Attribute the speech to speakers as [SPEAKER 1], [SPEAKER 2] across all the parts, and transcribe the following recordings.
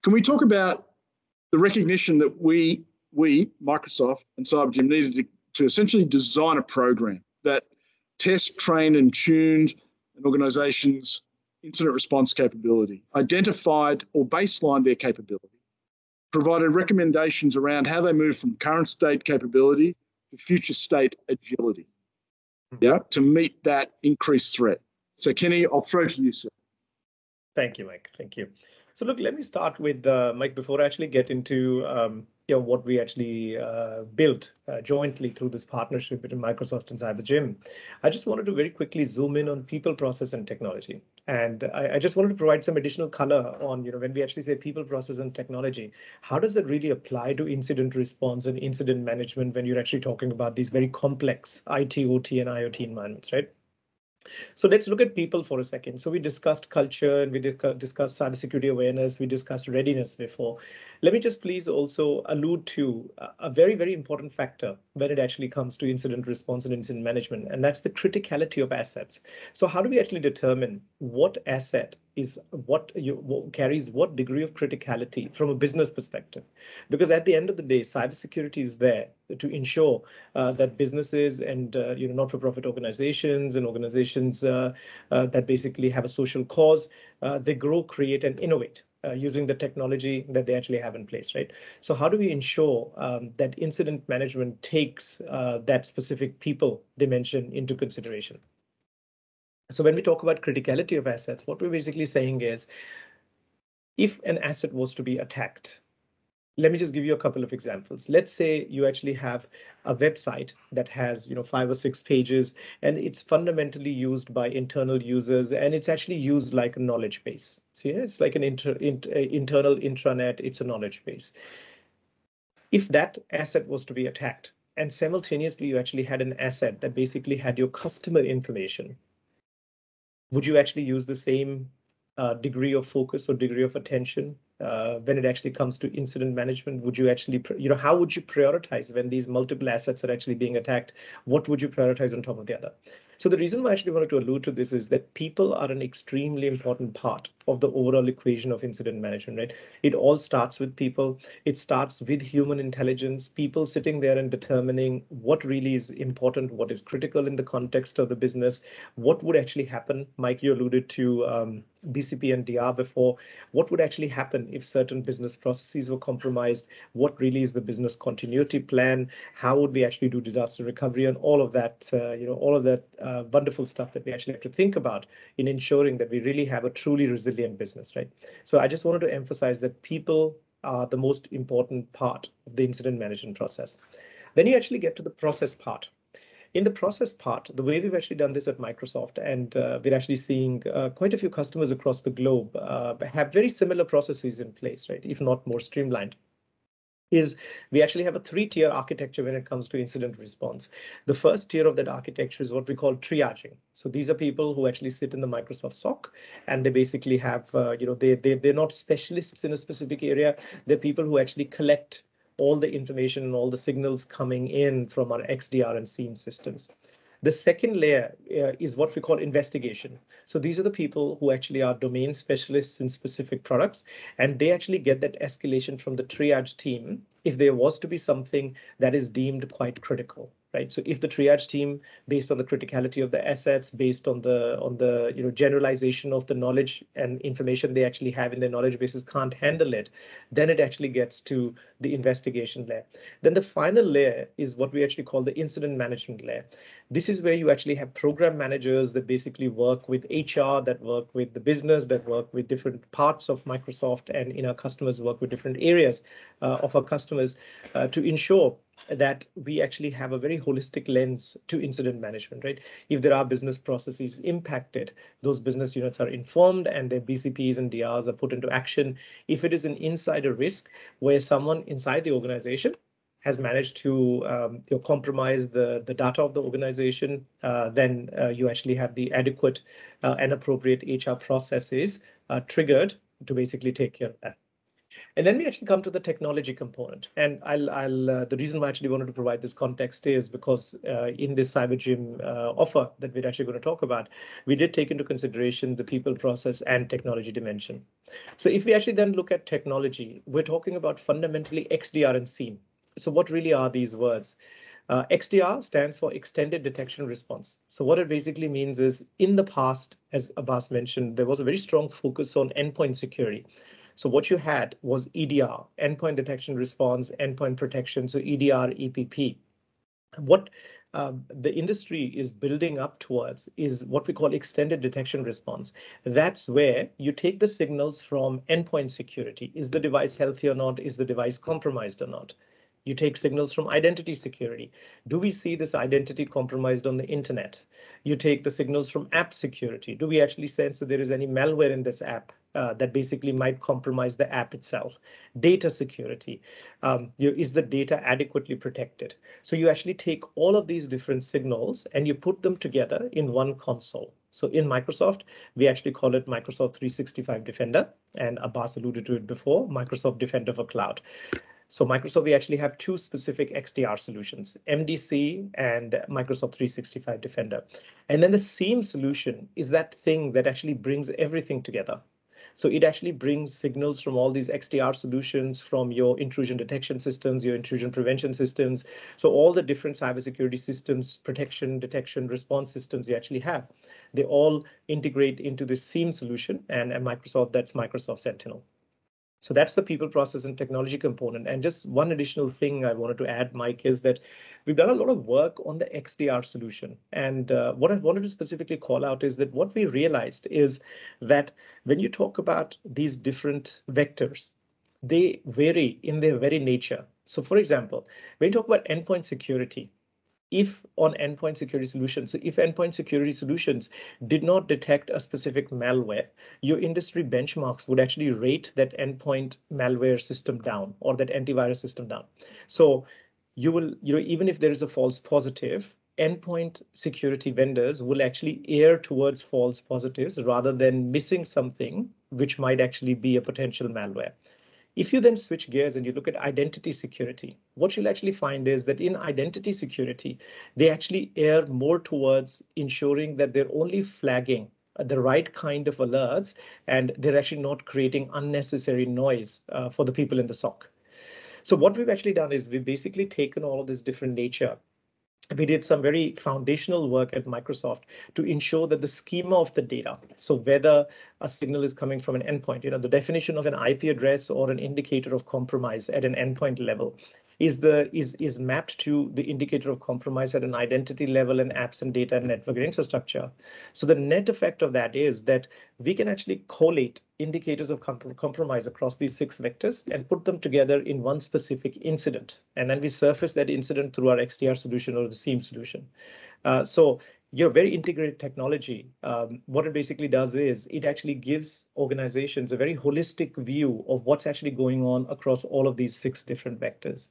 [SPEAKER 1] Can we talk about the recognition that we, Microsoft and CyberGym, needed to essentially design a program that tests, trained and tuned an organization's incident response capability, identified or baselined their capability, provided recommendations around how they move from current state capability to future state agility, to meet that increased threat. So Kenny, I'll throw to you, sir.
[SPEAKER 2] Thank you, Mike. Thank you. So look, let me start with Mike, before I actually get into what we actually built jointly through this partnership between Microsoft and CyberGym. I just wanted to very quickly zoom in on people, process, and technology. And I just wanted to provide some additional color on, when we actually say people, process, and technology, how does it really apply to incident response and incident management when you're actually talking about these very complex IT, OT, and IoT environments, right? So let's look at people for a second. So we discussed culture and we discussed cybersecurity awareness. We discussed readiness before. Let me just please also allude to a very, very important factor when it actually comes to incident response and incident management, and that's the criticality of assets. So how do we actually determine what asset is what carries what degree of criticality from a business perspective? Because at the end of the day, cybersecurity is there to ensure that businesses and not-for-profit organizations and organizations that basically have a social cause, they grow, create, and innovate using the technology that they actually have in place, right? So how do we ensure that incident management takes that specific people dimension into consideration? So when we talk about criticality of assets, what we're basically saying is, if an asset was to be attacked, let me just give you a couple of examples. Let's say you actually have a website that has 5 or 6 pages, and it's fundamentally used by internal users, and it's actually used like a knowledge base. So yeah, it's like an internal intranet. It's a knowledge base. If that asset was to be attacked, and simultaneously you actually had an asset that basically had your customer information, would you actually use the same degree of focus or degree of attention when it actually comes to incident management? Would you actually, how would you prioritize when these multiple assets are actually being attacked? What would you prioritize on top of the other? So the reason why I actually wanted to allude to this is that people are an extremely important part of the overall equation of incident management, right? It all starts with people. It starts with human intelligence, people sitting there and determining what really is important, what is critical in the context of the business, what would actually happen. Mike, you alluded to BCP and DR before. What would actually happen if certain business processes were compromised? What really is the business continuity plan? How would we actually do disaster recovery, and all of that, wonderful stuff that we actually have to think about in ensuring that we really have a truly resilient business, right? So I just wanted to emphasize that people are the most important part of the incident management process. Then you actually get to the process part. In the process part, the way we've actually done this at Microsoft, and we're actually seeing quite a few customers across the globe have very similar processes in place, right? If not more streamlined, is we actually have a 3-tier architecture when it comes to incident response. The first tier of that architecture is what we call triaging. So these are people who actually sit in the Microsoft SOC, and they basically have, they're not specialists in a specific area. They're people who actually collect all the information and all the signals coming in from our XDR and SIEM systems. The second layer is what we call investigation. So these are the people who actually are domain specialists in specific products, and they actually get that escalation from the triage team if there was to be something that is deemed quite critical, right? So if the triage team, based on the criticality of the assets, based on the generalization of the knowledge and information they actually have in their knowledge bases, can't handle it, then it actually gets to the investigation layer. Then the final layer is what we actually call the incident management layer. This is where you actually have program managers that basically work with HR, that work with the business, that work with different parts of Microsoft, and in our customers work with different areas of our customers to ensure that we actually have a very holistic lens to incident management, right? If there are business processes impacted, those business units are informed and their BCPs and DRs are put into action. If it is an insider risk where someone inside the organization has managed to compromise the data of the organization, then you actually have the adequate and appropriate HR processes triggered to basically take care of that. And then we actually come to the technology component. And the reason I actually wanted to provide this context is because in this CyberGym offer that we're actually going to talk about, we did take into consideration the people, process, and technology dimension. So if we actually then look at technology, we're talking about fundamentally XDR and SIEM. So what really are these words? XDR stands for Extended Detection Response. So what it basically means is in the past, as Abbas mentioned, there was a very strong focus on endpoint security. So what you had was EDR, Endpoint Detection Response, Endpoint Protection, so EDR, EPP. What the industry is building up towards is what we call extended detection response. That's where you take the signals from endpoint security. Is the device healthy or not? Is the device compromised or not? You take signals from identity security. Do we see this identity compromised on the internet? You take the signals from app security. Do we actually sense that there is any malware in this app that basically might compromise the app itself? Data security. Is the data adequately protected? So you actually take all of these different signals and you put them together in one console. So in Microsoft, we actually call it Microsoft 365 Defender, and Abbas alluded to it before, Microsoft Defender for Cloud. So Microsoft, we actually have two specific XDR solutions, MDC and Microsoft 365 Defender. And then the SIEM solution is that thing that actually brings everything together. So it actually brings signals from all these XDR solutions, from your intrusion detection systems, your intrusion prevention systems. So all the different cybersecurity systems, protection, detection, response systems you actually have, they all integrate into this SIEM solution, and at Microsoft, that's Microsoft Sentinel. So that's the people, process, and technology component. And just one additional thing I wanted to add, Mike, is that we've done a lot of work on the XDR solution. And what I wanted to specifically call out is that what we realized is that when you talk about these different vectors, they vary in their very nature. So for example, when you talk about endpoint security, if on endpoint security solutions, so if endpoint security solutions did not detect a specific malware, your industry benchmarks would actually rate that endpoint malware system down or that antivirus system down. So you will, even if there is a false positive, endpoint security vendors will actually err towards false positives rather than missing something which might actually be a potential malware. If you then switch gears and you look at identity security, what you'll actually find is that in identity security, they actually err more towards ensuring that they're only flagging the right kind of alerts and they're actually not creating unnecessary noise for the people in the SOC. So what we've actually done is we've basically taken all of this different nature. We did some very foundational work at Microsoft to ensure that the schema of the data, so whether a signal is coming from an endpoint, the definition of an IP address or an indicator of compromise at an endpoint level is mapped to the indicator of compromise at an identity level and apps and data and network infrastructure. So the net effect of that is that we can actually collate indicators of compromise across these 6 vectors and put them together in one specific incident. And then we surface that incident through our XDR solution or the SIEM solution. So your very integrated technology, what it basically does is it actually gives organizations a very holistic view of what's actually going on across all of these 6 different vectors.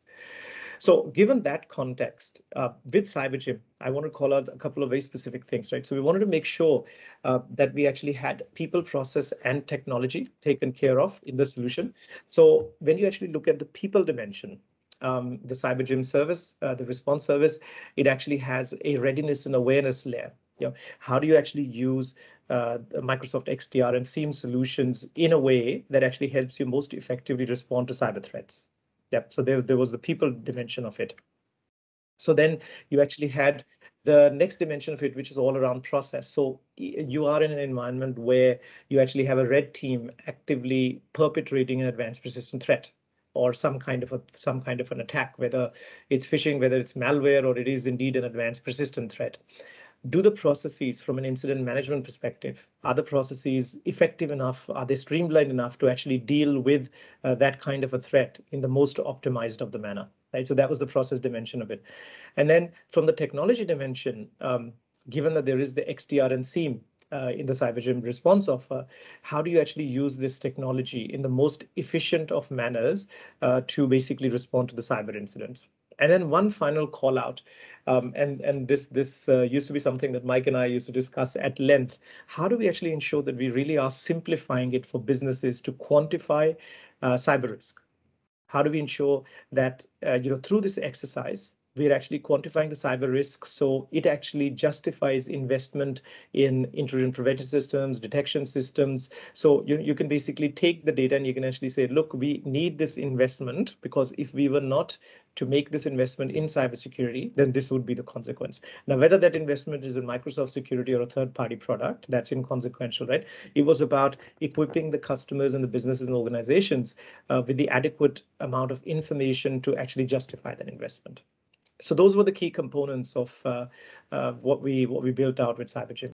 [SPEAKER 2] So given that context, with CyberGym, I want to call out a couple of very specific things, right? So we wanted to make sure that we actually had people, process, and technology taken care of in the solution. So when you actually look at the people dimension, the CyberGym service, the response service, it actually has a readiness and awareness layer. How do you actually use the Microsoft XDR and SIEM solutions in a way that actually helps you most effectively respond to cyber threats? Yep. So there was the people dimension of it. So then you actually had the next dimension of it, which is all around process. So you are in an environment where you actually have a red team actively perpetrating an advanced persistent threat, or some kind of an attack, whether it's phishing, whether it's malware, or it is indeed an advanced persistent threat. Do the processes from an incident management perspective, are the processes effective enough? Are they streamlined enough to actually deal with that kind of a threat in the most optimized of the manner? Right. So that was the process dimension of it. And then from the technology dimension, given that there is the XDR and SIEM in the CyberGym response offer, how do you actually use this technology in the most efficient of manners to basically respond to the cyber incidents? And then one final call out, and this used to be something that Mike and I used to discuss at length. How do we actually ensure that we really are simplifying it for businesses to quantify cyber risk? How do we ensure that through this exercise, we're actually quantifying the cyber risk, so it actually justifies investment in intrusion prevention systems, detection systems. So you can basically take the data and you can actually say, look, we need this investment, because if we were not to make this investment in cybersecurity, then this would be the consequence. Now, whether that investment is in Microsoft security or a third-party product, that's inconsequential, right? It was about equipping the customers and the businesses and organizations with the adequate amount of information to actually justify that investment. So those were the key components of what we built out with CyberGym.